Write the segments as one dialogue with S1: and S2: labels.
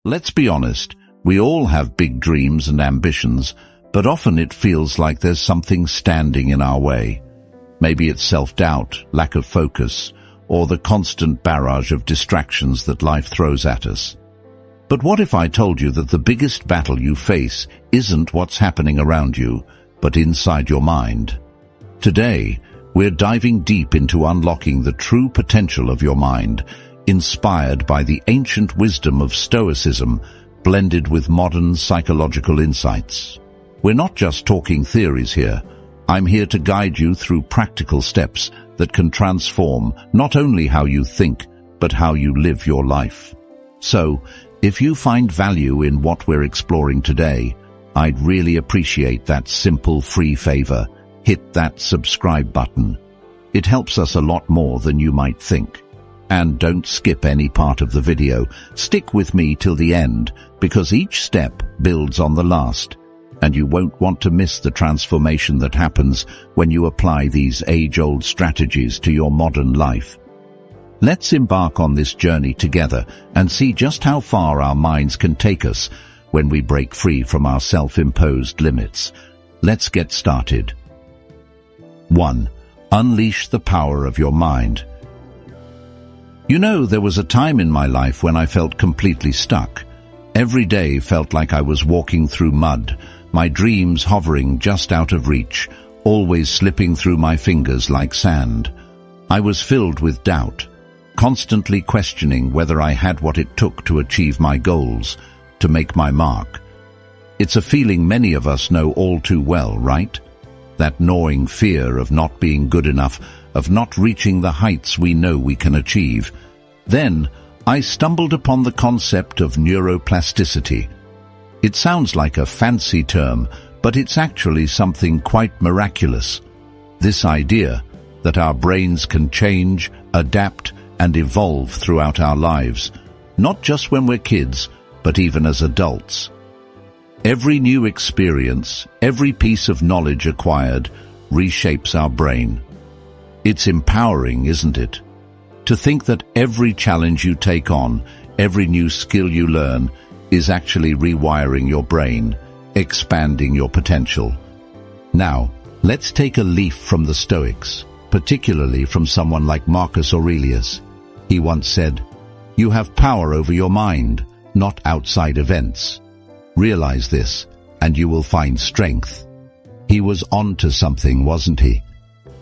S1: Let's be honest, we all have big dreams and ambitions, but often it feels like there's something standing in our way. Maybe it's self-doubt, lack of focus, or the constant barrage of distractions that life throws at us. But what if I told you that the biggest battle you face isn't what's happening around you, but inside your mind? Today, we're diving deep into unlocking the true potential of your mind, inspired by the ancient wisdom of Stoicism, blended with modern psychological insights. We're not just talking theories here. I'm here to guide you through practical steps that can transform not only how you think, but how you live your life. So, if you find value in what we're exploring today, I'd really appreciate that simple free favor. Hit that subscribe button. It helps us a lot more than you might think. And don't skip any part of the video. Stick with me till the end, because each step builds on the last, and you won't want to miss the transformation that happens when you apply these age-old strategies to your modern life. Let's embark on this journey together and see just how far our minds can take us when we break free from our self-imposed limits. Let's get started. 1. Unleash the power of your mind. You know, there was a time in my life when I felt completely stuck. Every day felt like I was walking through mud, my dreams hovering just out of reach, always slipping through my fingers like sand. I was filled with doubt, constantly questioning whether I had what it took to achieve my goals, to make my mark. It's a feeling many of us know all too well, right? That gnawing fear of not being good enough, of not reaching the heights we know we can achieve. Then, I stumbled upon the concept of neuroplasticity. It sounds like a fancy term, but it's actually something quite miraculous. This idea that our brains can change, adapt, and evolve throughout our lives, not just when we're kids, but even as adults. Every new experience, every piece of knowledge acquired, reshapes our brain. It's empowering, isn't it? To think that every challenge you take on, every new skill you learn, is actually rewiring your brain, expanding your potential. Now, let's take a leaf from the Stoics, particularly from someone like Marcus Aurelius. He once said, "You have power over your mind, not outside events. Realize this, and you will find strength." He was onto something, wasn't he?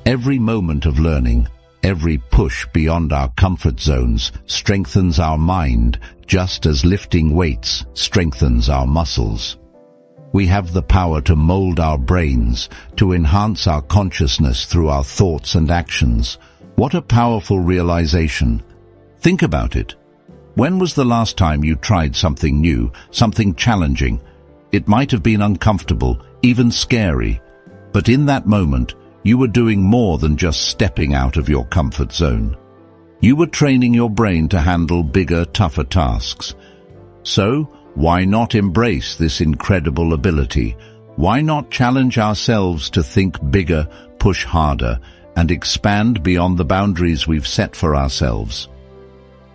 S1: Every moment of learning, every push beyond our comfort zones strengthens our mind, just as lifting weights strengthens our muscles. We have the power to mold our brains, to enhance our consciousness through our thoughts and actions. What a powerful realization. Think about it. When was the last time you tried something new, something challenging? It might have been uncomfortable, even scary, but in that moment, you were doing more than just stepping out of your comfort zone. You were training your brain to handle bigger, tougher tasks. So, why not embrace this incredible ability? Why not challenge ourselves to think bigger, push harder, and expand beyond the boundaries we've set for ourselves?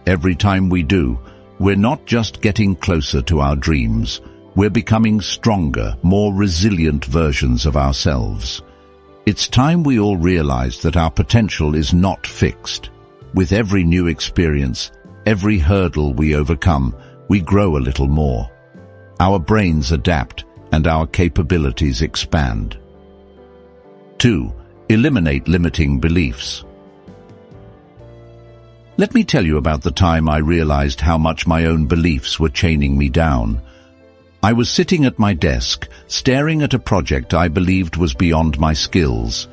S1: Every time we do, we're not just getting closer to our dreams, we're becoming stronger, more resilient versions of ourselves. It's time we all realize that our potential is not fixed. With every new experience, every hurdle we overcome, we grow a little more. Our brains adapt and our capabilities expand. 2. Eliminate limiting beliefs. Let me tell you about the time I realized how much my own beliefs were chaining me down. I was sitting at my desk, staring at a project I believed was beyond my skills.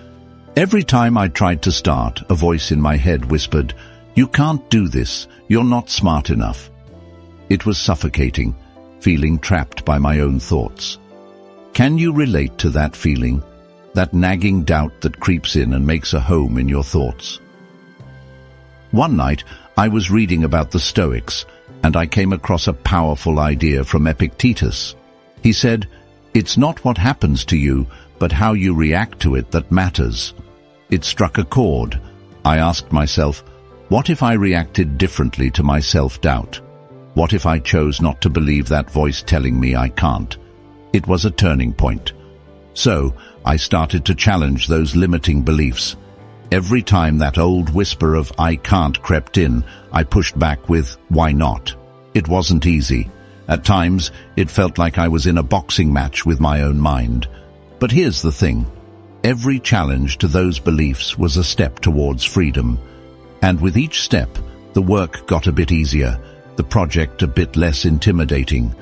S1: Every time I tried to start, a voice in my head whispered, "You can't do this, you're not smart enough." It was suffocating, feeling trapped by my own thoughts. Can you relate to that feeling? That nagging doubt that creeps in and makes a home in your thoughts? One night, I was reading about the Stoics, and I came across a powerful idea from Epictetus. He said, "It's not what happens to you, but how you react to it that matters." It struck a chord. I asked myself, what if I reacted differently to my self-doubt? What if I chose not to believe that voice telling me I can't? It was a turning point. So, I started to challenge those limiting beliefs. Every time that old whisper of "I can't" crept in, I pushed back with "Why not?" It wasn't easy. At times, it felt like I was in a boxing match with my own mind. But here's the thing. Every challenge to those beliefs was a step towards freedom. And with each step, the work got a bit easier, the project a bit less intimidating.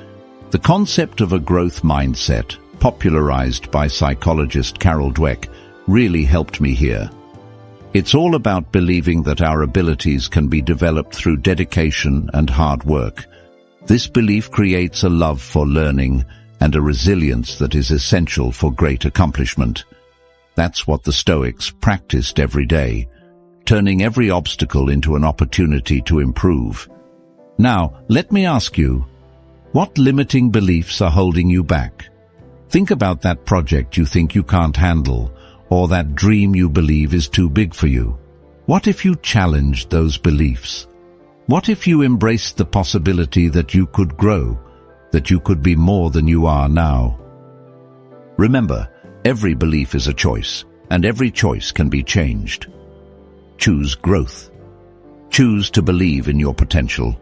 S1: The concept of a growth mindset, popularized by psychologist Carol Dweck, really helped me here. It's all about believing that our abilities can be developed through dedication and hard work. This belief creates a love for learning and a resilience that is essential for great accomplishment. That's what the Stoics practiced every day, turning every obstacle into an opportunity to improve. Now, let me ask you, what limiting beliefs are holding you back? Think about that project you think you can't handle, or that dream you believe is too big for you. What if you challenged those beliefs? What if you embraced the possibility that you could grow, that you could be more than you are now? Remember, every belief is a choice, and every choice can be changed. Choose growth. Choose to believe in your potential,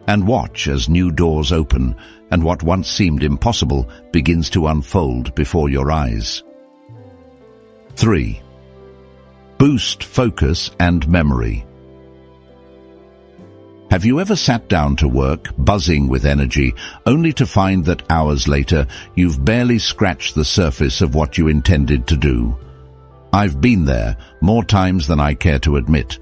S1: and watch as new doors open and what once seemed impossible begins to unfold before your eyes. 3. Boost focus and memory. Have you ever sat down to work, buzzing with energy, only to find that hours later you've barely scratched the surface of what you intended to do? I've been there, more times than I care to admit.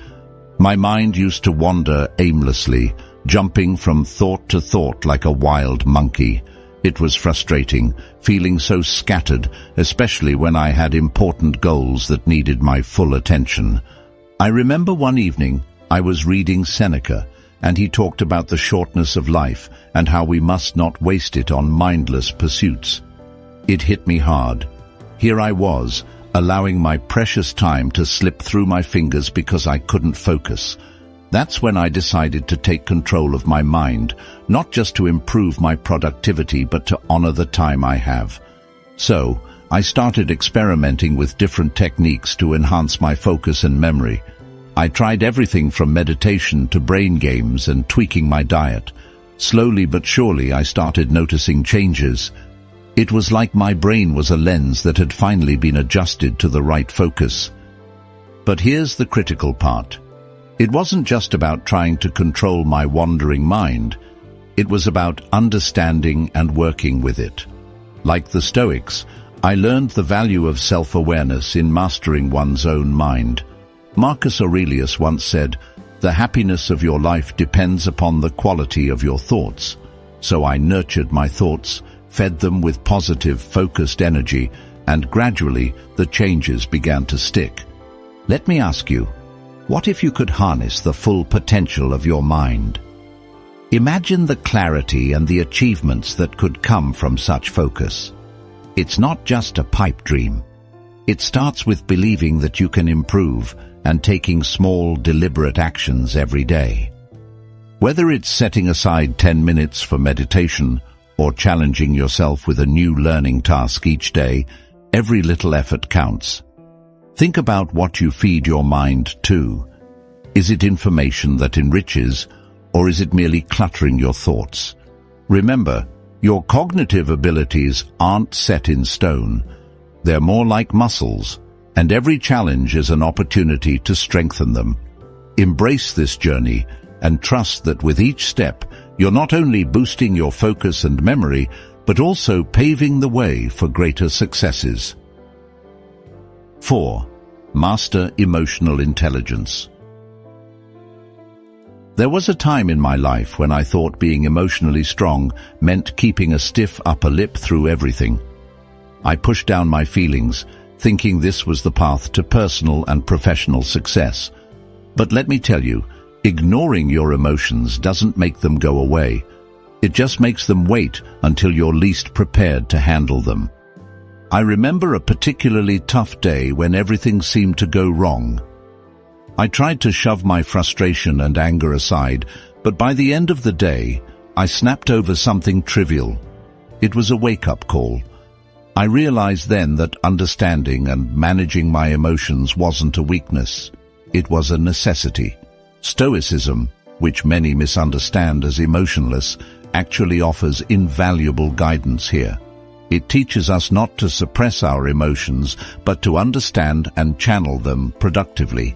S1: My mind used to wander aimlessly, jumping from thought to thought like a wild monkey. It was frustrating, feeling so scattered, especially when I had important goals that needed my full attention. I remember one evening I was reading Seneca, and he talked about the shortness of life and how we must not waste it on mindless pursuits. It hit me hard. Here I was, allowing my precious time to slip through my fingers because I couldn't focus. That's when I decided to take control of my mind, not just to improve my productivity but to honor the time I have. So, I started experimenting with different techniques to enhance my focus and memory. I tried everything from meditation to brain games and tweaking my diet. Slowly but surely I started noticing changes. It was like my brain was a lens that had finally been adjusted to the right focus. But here's the critical part. It wasn't just about trying to control my wandering mind. It was about understanding and working with it. Like the Stoics, I learned the value of self-awareness in mastering one's own mind. Marcus Aurelius once said, "The happiness of your life depends upon the quality of your thoughts." So I nurtured my thoughts, fed them with positive, focused energy, and gradually the changes began to stick. Let me ask you, what if you could harness the full potential of your mind? Imagine the clarity and the achievements that could come from such focus. It's not just a pipe dream. It starts with believing that you can improve and taking small, deliberate actions every day. Whether it's setting aside 10 minutes for meditation or challenging yourself with a new learning task each day, every little effort counts. Think about what you feed your mind to. Is it information that enriches, or is it merely cluttering your thoughts? Remember, your cognitive abilities aren't set in stone. They're more like muscles, and every challenge is an opportunity to strengthen them. Embrace this journey and trust that with each step, you're not only boosting your focus and memory, but also paving the way for greater successes. 4. Master emotional intelligence. There was a time in my life when I thought being emotionally strong meant keeping a stiff upper lip through everything. I pushed down my feelings, thinking this was the path to personal and professional success. But let me tell you, ignoring your emotions doesn't make them go away. It just makes them wait until you're least prepared to handle them. I remember a particularly tough day when everything seemed to go wrong. I tried to shove my frustration and anger aside, but by the end of the day, I snapped over something trivial. It was a wake-up call. I realized then that understanding and managing my emotions wasn't a weakness. It was a necessity. Stoicism, which many misunderstand as emotionless, actually offers invaluable guidance here. It teaches us not to suppress our emotions, but to understand and channel them productively.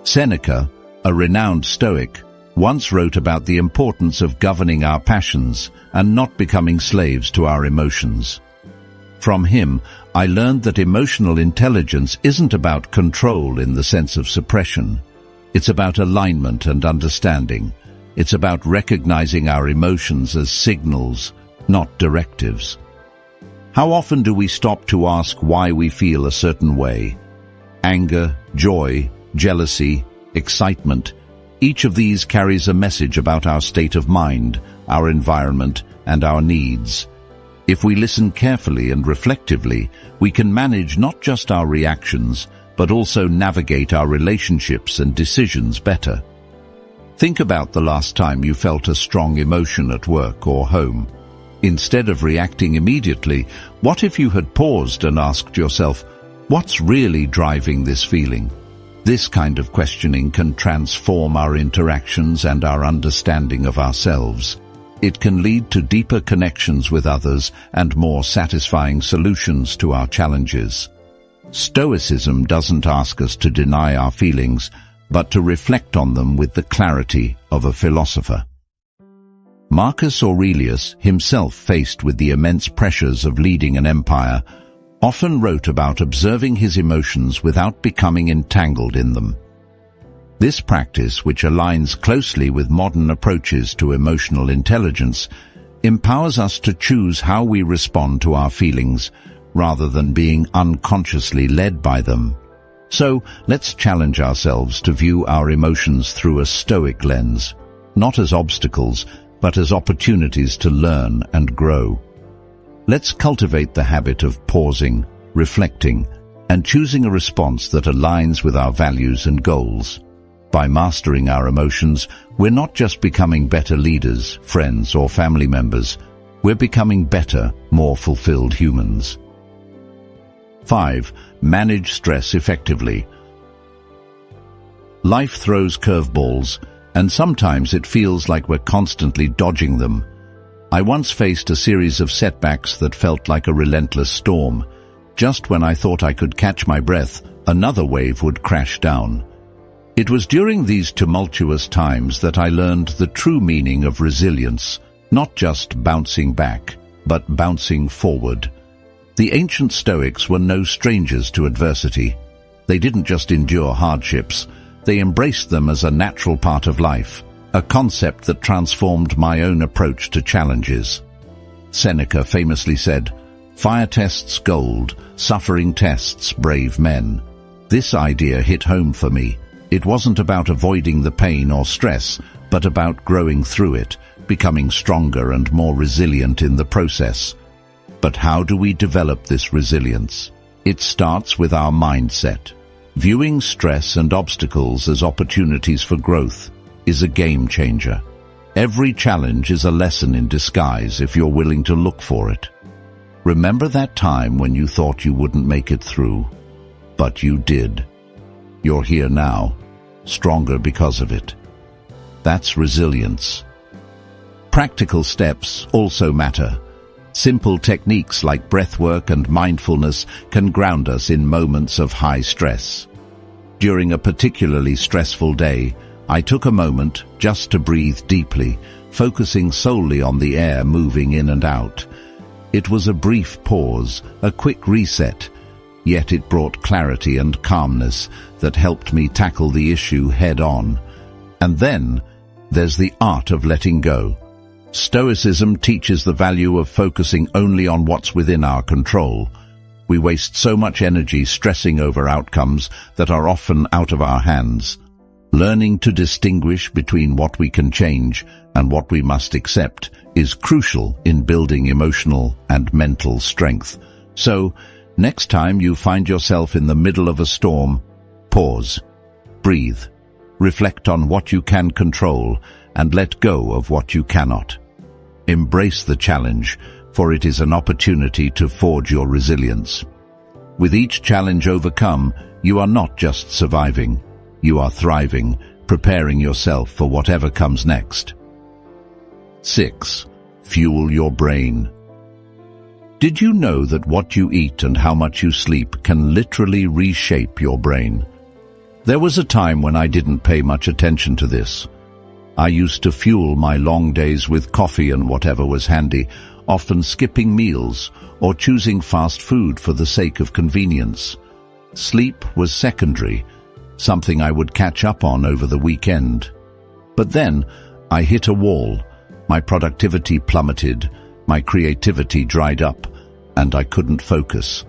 S1: Seneca, a renowned Stoic, once wrote about the importance of governing our passions and not becoming slaves to our emotions. From him, I learned that emotional intelligence isn't about control in the sense of suppression. It's about alignment and understanding. It's about recognizing our emotions as signals, not directives. How often do we stop to ask why we feel a certain way? Anger, joy, jealousy, excitement. Each of these carries a message about our state of mind, our environment, and our needs. If we listen carefully and reflectively, we can manage not just our reactions, but also navigate our relationships and decisions better. Think about the last time you felt a strong emotion at work or home. Instead of reacting immediately, what if you had paused and asked yourself, what's really driving this feeling? This kind of questioning can transform our interactions and our understanding of ourselves. It can lead to deeper connections with others and more satisfying solutions to our challenges. Stoicism doesn't ask us to deny our feelings, but to reflect on them with the clarity of a philosopher. Marcus Aurelius, himself faced with the immense pressures of leading an empire, often wrote about observing his emotions without becoming entangled in them. This practice, which aligns closely with modern approaches to emotional intelligence, empowers us to choose how we respond to our feelings, rather than being unconsciously led by them. So, let's challenge ourselves to view our emotions through a Stoic lens, not as obstacles, but as opportunities to learn and grow. Let's cultivate the habit of pausing, reflecting, and choosing a response that aligns with our values and goals. By mastering our emotions, we're not just becoming better leaders, friends, or family members. We're becoming better, more fulfilled humans. 5. Manage stress effectively. Life throws curveballs, and sometimes it feels like we're constantly dodging them. I once faced a series of setbacks that felt like a relentless storm. Just when I thought I could catch my breath, another wave would crash down. It was during these tumultuous times that I learned the true meaning of resilience, not just bouncing back, but bouncing forward. The ancient Stoics were no strangers to adversity. They didn't just endure hardships, they embraced them as a natural part of life, a concept that transformed my own approach to challenges. Seneca famously said, "Fire tests gold, suffering tests brave men." This idea hit home for me. It wasn't about avoiding the pain or stress, but about growing through it, becoming stronger and more resilient in the process. But how do we develop this resilience? It starts with our mindset. Viewing stress and obstacles as opportunities for growth is a game changer. Every challenge is a lesson in disguise if you're willing to look for it. Remember that time when you thought you wouldn't make it through, but you did. You're here now, stronger because of it. That's resilience. Practical steps also matter. Simple techniques like breathwork and mindfulness can ground us in moments of high stress. During a particularly stressful day, I took a moment just to breathe deeply, focusing solely on the air moving in and out. It was a brief pause, a quick reset, yet it brought clarity and calmness that helped me tackle the issue head-on. And then, there's the art of letting go. Stoicism teaches the value of focusing only on what's within our control. We waste so much energy stressing over outcomes that are often out of our hands. Learning to distinguish between what we can change and what we must accept is crucial in building emotional and mental strength. So, next time you find yourself in the middle of a storm, pause, breathe, reflect on what you can control, and let go of what you cannot. Embrace the challenge, for it is an opportunity to forge your resilience. With each challenge overcome, you are not just surviving, you are thriving, preparing yourself for whatever comes next. 6. Fuel your brain. Did you know that what you eat and how much you sleep can literally reshape your brain? There was a time when I didn't pay much attention to this. I used to fuel my long days with coffee and whatever was handy, often skipping meals or choosing fast food for the sake of convenience. Sleep was secondary, something I would catch up on over the weekend. But then I hit a wall. My productivity plummeted, my creativity dried up, and I couldn't focus.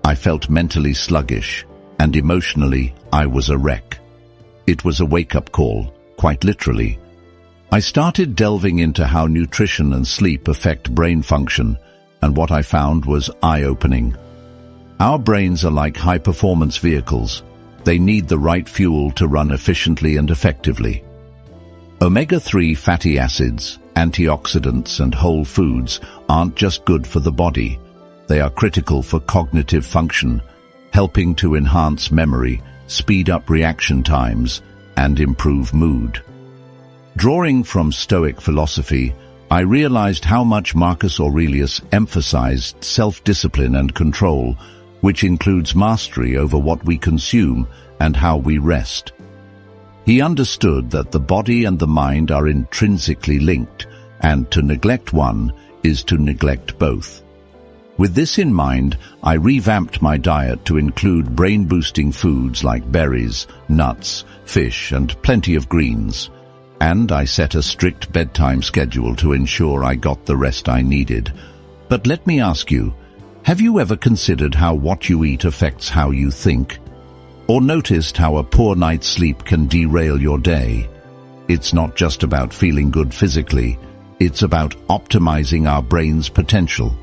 S1: I felt mentally sluggish, and emotionally I was a wreck. It was a wake-up call, quite literally. I started delving into how nutrition and sleep affect brain function, and what I found was eye-opening. Our brains are like high-performance vehicles. They need the right fuel to run efficiently and effectively. Omega-3 fatty acids, antioxidants, and whole foods aren't just good for the body. They are critical for cognitive function, helping to enhance memory, speed up reaction times, and improve mood. Drawing from Stoic philosophy, I realized how much Marcus Aurelius emphasized self-discipline and control, which includes mastery over what we consume and how we rest. He understood that the body and the mind are intrinsically linked, and to neglect one is to neglect both. With this in mind, I revamped my diet to include brain-boosting foods like berries, nuts, fish, and plenty of greens. And I set a strict bedtime schedule to ensure I got the rest I needed. But let me ask you, have you ever considered how what you eat affects how you think? Or noticed how a poor night's sleep can derail your day? It's not just about feeling good physically, it's about optimizing our brain's potential.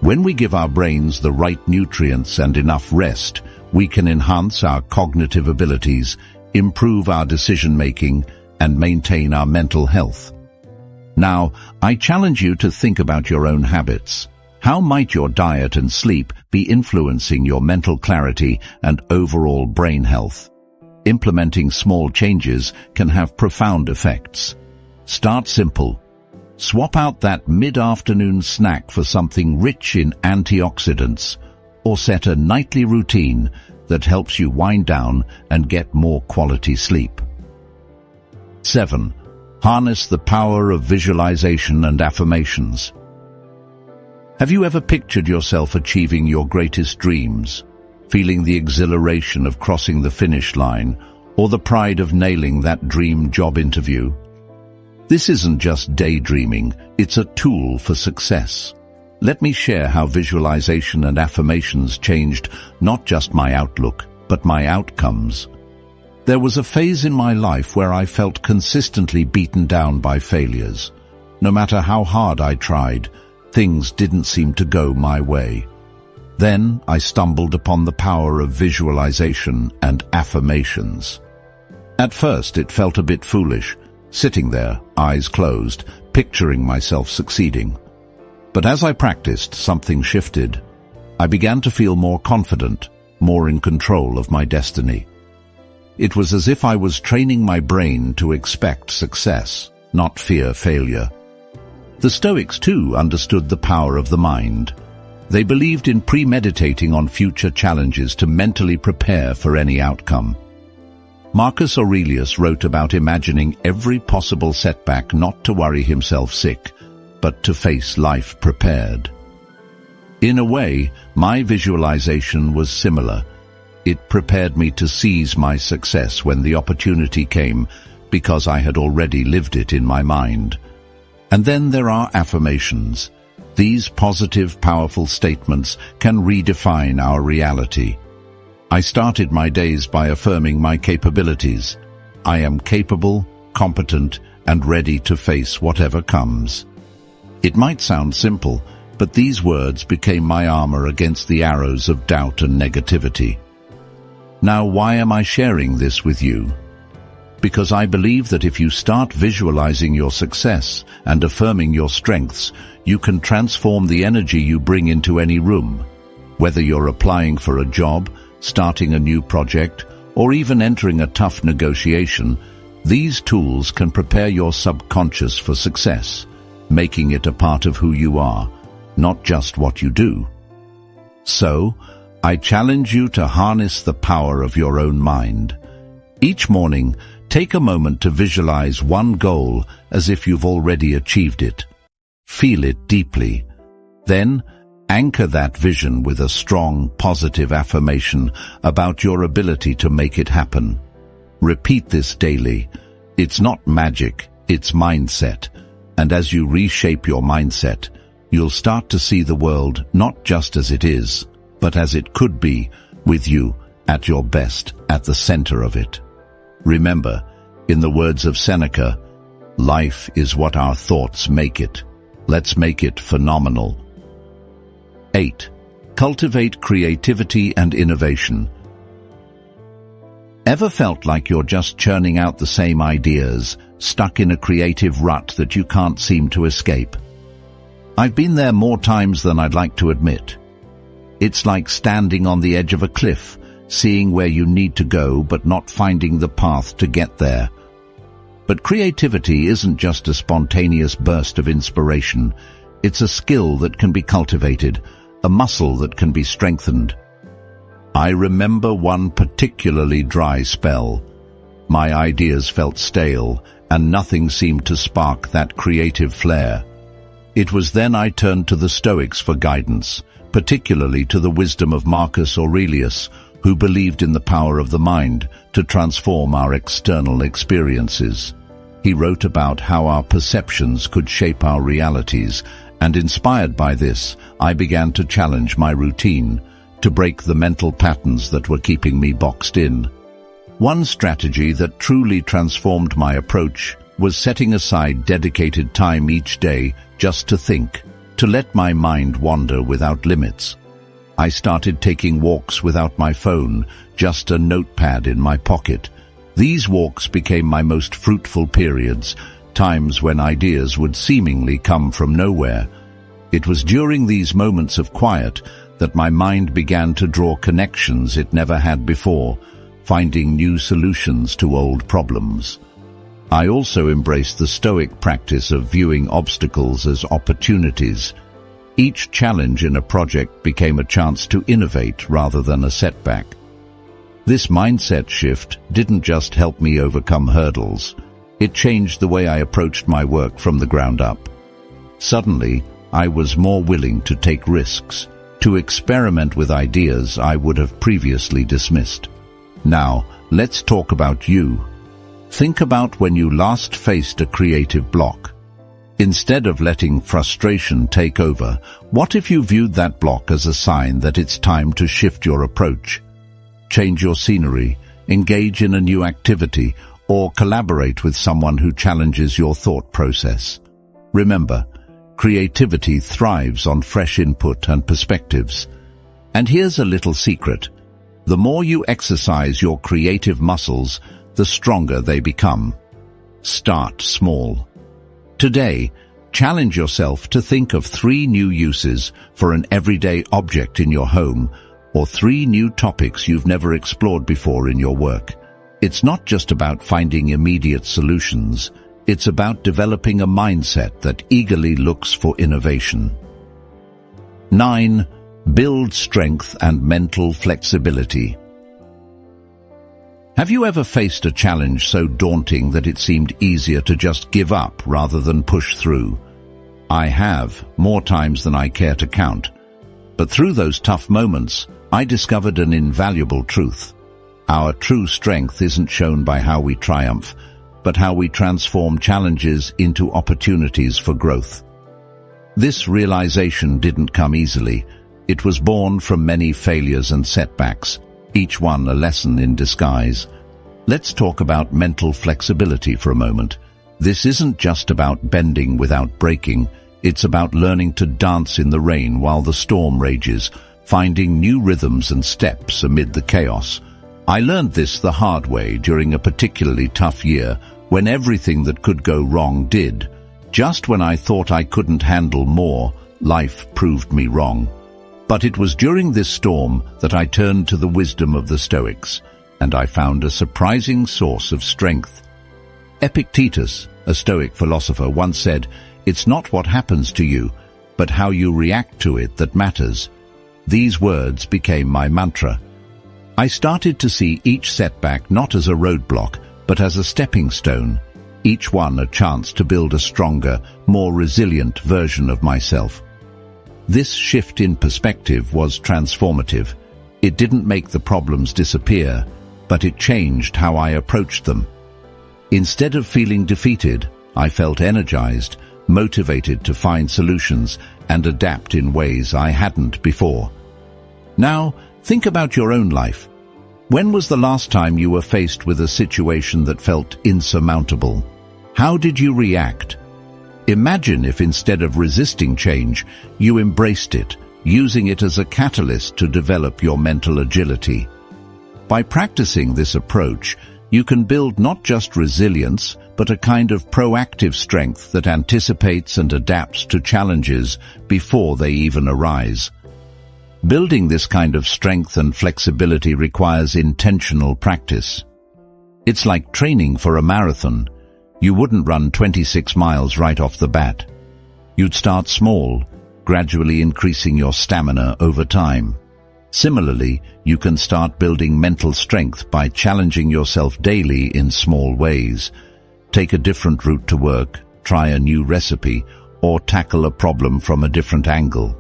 S1: When we give our brains the right nutrients and enough rest, we can enhance our cognitive abilities, improve our decision-making, and maintain our mental health. Now, I challenge you to think about your own habits. How might your diet and sleep be influencing your mental clarity and overall brain health? Implementing small changes can have profound effects. Start simple. Swap out that mid-afternoon snack for something rich in antioxidants, or set a nightly routine that helps you wind down and get more quality sleep. 7. Harness the power of visualization and affirmations. Have you ever pictured yourself achieving your greatest dreams, feeling the exhilaration of crossing the finish line, or the pride of nailing that dream job interview? This isn't just daydreaming, it's a tool for success. Let me share how visualization and affirmations changed not just my outlook, but my outcomes. There was a phase in my life where I felt consistently beaten down by failures. No matter how hard I tried, things didn't seem to go my way. Then I stumbled upon the power of visualization and affirmations. At first it felt a bit foolish, sitting there, eyes closed, picturing myself succeeding. But as I practiced, something shifted. I began to feel more confident, more in control of my destiny. It was as if I was training my brain to expect success, not fear failure. The Stoics, too, understood the power of the mind. They believed in premeditating on future challenges to mentally prepare for any outcome. Marcus Aurelius wrote about imagining every possible setback, not to worry himself sick, but to face life prepared. In a way, my visualization was similar. It prepared me to seize my success when the opportunity came, because I had already lived it in my mind. And then there are affirmations. These positive, powerful statements can redefine our reality. I started my days by affirming my capabilities. I am capable, competent, and ready to face whatever comes. It might sound simple, but these words became my armor against the arrows of doubt and negativity. Now, why am I sharing this with you? Because I believe that if you start visualizing your success and affirming your strengths, you can transform the energy you bring into any room. Whether you're applying for a job, starting a new project, or even entering a tough negotiation, these tools can prepare your subconscious for success, making it a part of who you are, not just what you do. So, I challenge you to harness the power of your own mind. Each morning, take a moment to visualize one goal as if you've already achieved it. Feel it deeply. Then, anchor that vision with a strong, positive affirmation about your ability to make it happen. Repeat this daily. It's not magic, it's mindset. And as you reshape your mindset, you'll start to see the world not just as it is, but as it could be, with you at your best at the center of it. Remember, in the words of Seneca, life is what our thoughts make it. Let's make it phenomenal. 8. Cultivate creativity and innovation. Ever felt like you're just churning out the same ideas, stuck in a creative rut that you can't seem to escape? I've been there more times than I'd like to admit. It's like standing on the edge of a cliff, seeing where you need to go but not finding the path to get there. But creativity isn't just a spontaneous burst of inspiration. It's a skill that can be cultivated, a muscle that can be strengthened. I remember one particularly dry spell. My ideas felt stale, and nothing seemed to spark that creative flair. It was then I turned to the Stoics for guidance, particularly to the wisdom of Marcus Aurelius, who believed in the power of the mind to transform our external experiences. He wrote about how our perceptions could shape our realities, and inspired by this, I began to challenge my routine, to break the mental patterns that were keeping me boxed in. One strategy that truly transformed my approach was setting aside dedicated time each day just to think, to let my mind wander without limits. I started taking walks without my phone, just a notepad in my pocket. These walks became my most fruitful periods, times when ideas would seemingly come from nowhere. It was during these moments of quiet that my mind began to draw connections it never had before, finding new solutions to old problems. I also embraced the Stoic practice of viewing obstacles as opportunities. Each challenge in a project became a chance to innovate rather than a setback. This mindset shift didn't just help me overcome hurdles. It changed the way I approached my work from the ground up. Suddenly, I was more willing to take risks, to experiment with ideas I would have previously dismissed. Now, let's talk about you. Think about when you last faced a creative block. Instead of letting frustration take over, what if you viewed that block as a sign that it's time to shift your approach? Change your scenery, engage in a new activity, or collaborate with someone who challenges your thought process. Remember, creativity thrives on fresh input and perspectives. And here's a little secret. The more you exercise your creative muscles, the stronger they become. Start small. Today, challenge yourself to think of 3 new uses for an everyday object in your home, or 3 new topics you've never explored before in your work. It's not just about finding immediate solutions. It's about developing a mindset that eagerly looks for innovation. 9. Build strength and mental flexibility. Have you ever faced a challenge so daunting that it seemed easier to just give up rather than push through? I have, more times than I care to count. But through those tough moments, I discovered an invaluable truth. Our true strength isn't shown by how we triumph, but how we transform challenges into opportunities for growth. This realization didn't come easily. It was born from many failures and setbacks, each one a lesson in disguise. Let's talk about mental flexibility for a moment. This isn't just about bending without breaking. It's about learning to dance in the rain while the storm rages, finding new rhythms and steps amid the chaos. I learned this the hard way during a particularly tough year when everything that could go wrong did. Just when I thought I couldn't handle more, life proved me wrong. But it was during this storm that I turned to the wisdom of the Stoics, and I found a surprising source of strength. Epictetus, a Stoic philosopher, once said, "It's not what happens to you, but how you react to it that matters." These words became my mantra. I started to see each setback not as a roadblock, but as a stepping stone, each one a chance to build a stronger, more resilient version of myself. This shift in perspective was transformative. It didn't make the problems disappear, but it changed how I approached them. Instead of feeling defeated, I felt energized, motivated to find solutions and adapt in ways I hadn't before. Now, think about your own life. When was the last time you were faced with a situation that felt insurmountable? How did you react? Imagine if instead of resisting change, you embraced it, using it as a catalyst to develop your mental agility. By practicing this approach, you can build not just resilience, but a kind of proactive strength that anticipates and adapts to challenges before they even arise. Building this kind of strength and flexibility requires intentional practice. It's like training for a marathon. You wouldn't run 26 miles right off the bat. You'd start small, gradually increasing your stamina over time. Similarly, you can start building mental strength by challenging yourself daily in small ways. Take a different route to work, try a new recipe, or tackle a problem from a different angle.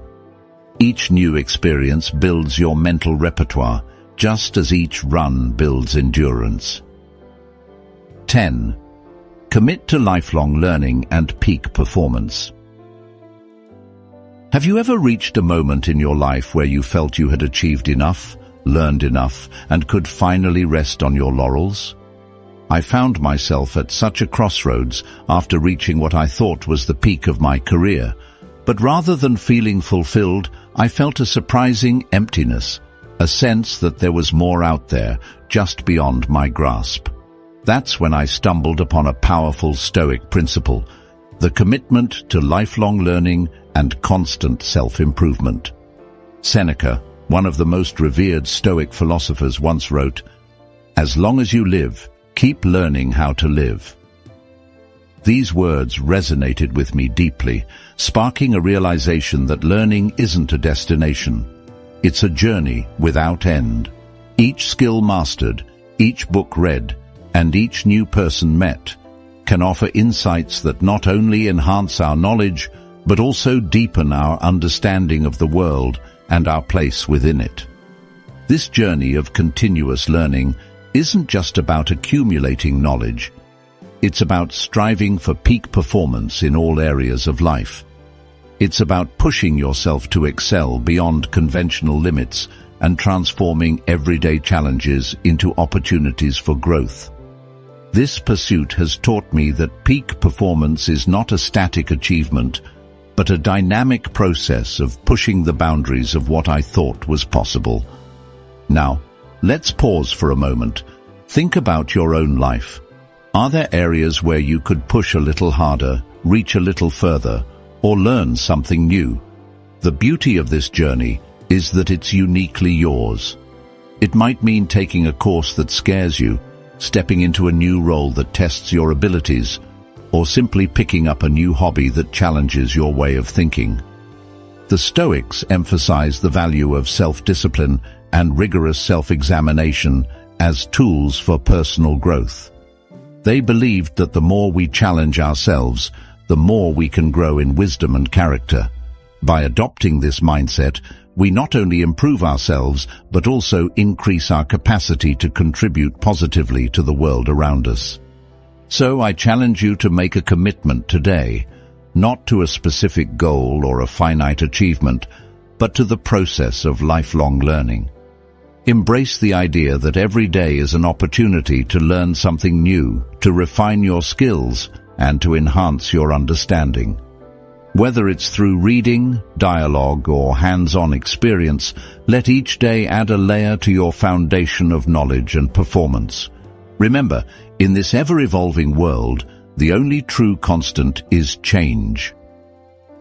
S1: Each new experience builds your mental repertoire, just as each run builds endurance. 10. Commit to lifelong learning and peak performance. Have you ever reached a moment in your life where you felt you had achieved enough, learned enough, and could finally rest on your laurels? I found myself at such a crossroads after reaching what I thought was the peak of my career, but rather than feeling fulfilled, I felt a surprising emptiness, a sense that there was more out there, just beyond my grasp. That's when I stumbled upon a powerful Stoic principle, the commitment to lifelong learning and constant self-improvement. Seneca, one of the most revered Stoic philosophers, once wrote, "As long as you live, keep learning how to live." These words resonated with me deeply, sparking a realization that learning isn't a destination. It's a journey without end. Each skill mastered, each book read, and each new person met can offer insights that not only enhance our knowledge, but also deepen our understanding of the world and our place within it. This journey of continuous learning isn't just about accumulating knowledge. It's about striving for peak performance in all areas of life. It's about pushing yourself to excel beyond conventional limits and transforming everyday challenges into opportunities for growth. This pursuit has taught me that peak performance is not a static achievement, but a dynamic process of pushing the boundaries of what I thought was possible. Now, let's pause for a moment. Think about your own life. Are there areas where you could push a little harder, reach a little further, or learn something new? The beauty of this journey is that it's uniquely yours. It might mean taking a course that scares you, stepping into a new role that tests your abilities, or simply picking up a new hobby that challenges your way of thinking. The Stoics emphasize the value of self-discipline and rigorous self-examination as tools for personal growth. They believed that the more we challenge ourselves, the more we can grow in wisdom and character. By adopting this mindset, we not only improve ourselves, but also increase our capacity to contribute positively to the world around us. So I challenge you to make a commitment today, not to a specific goal or a finite achievement, but to the process of lifelong learning. Embrace the idea that every day is an opportunity to learn something new, to refine your skills, and to enhance your understanding. Whether it's through reading, dialogue, or hands-on experience, let each day add a layer to your foundation of knowledge and performance. Remember, in this ever-evolving world, the only true constant is change.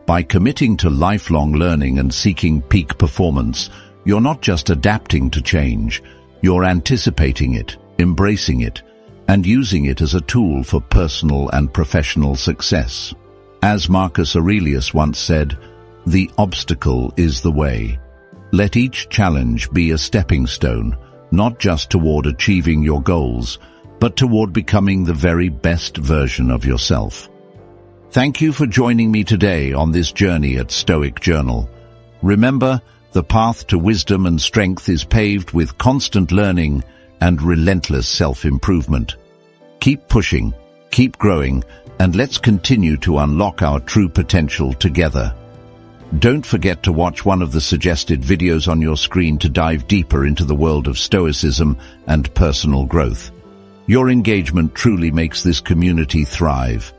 S1: By committing to lifelong learning and seeking peak performance, you're not just adapting to change, you're anticipating it, embracing it, and using it as a tool for personal and professional success. As Marcus Aurelius once said, "The obstacle is the way." Let each challenge be a stepping stone, not just toward achieving your goals, but toward becoming the very best version of yourself. Thank you for joining me today on this journey at Stoic Journal. Remember, the path to wisdom and strength is paved with constant learning and relentless self-improvement. Keep pushing, keep growing, and let's continue to unlock our true potential together. Don't forget to watch one of the suggested videos on your screen to dive deeper into the world of Stoicism and personal growth. Your engagement truly makes this community thrive,